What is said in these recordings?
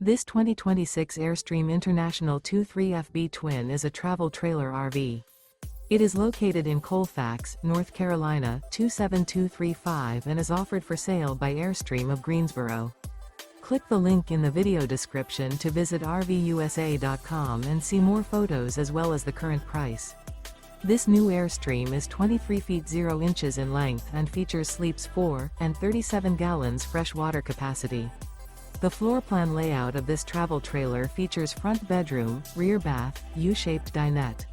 This 2026 Airstream International 23FB Twin is a travel trailer RV. It is located in Colfax, North Carolina 27235 and is offered for sale by Airstream of Greensboro. Click the link in the video description to visit RVUSA.com and see more photos as well as the current price. This new Airstream is 23 feet 0 inches in length and features sleeps 4 and 37 gallons fresh water capacity. The floor plan layout of this travel trailer features front bedroom, rear bath, U-shaped dinette.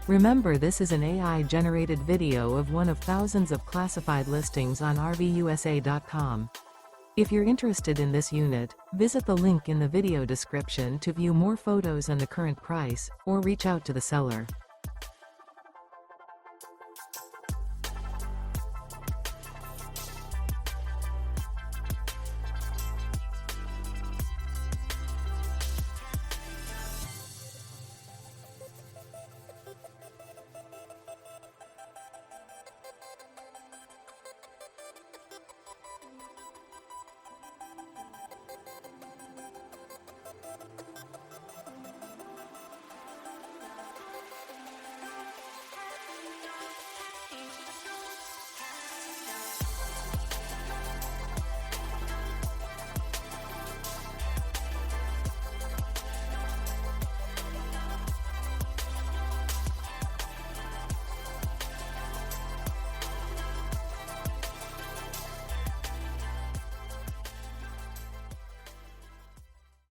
Remember, this is an AI-generated video of one of thousands of classified listings on RVUSA.com. If you're interested in this unit, visit the link in the video description to view more photos and the current price, or reach out to the seller.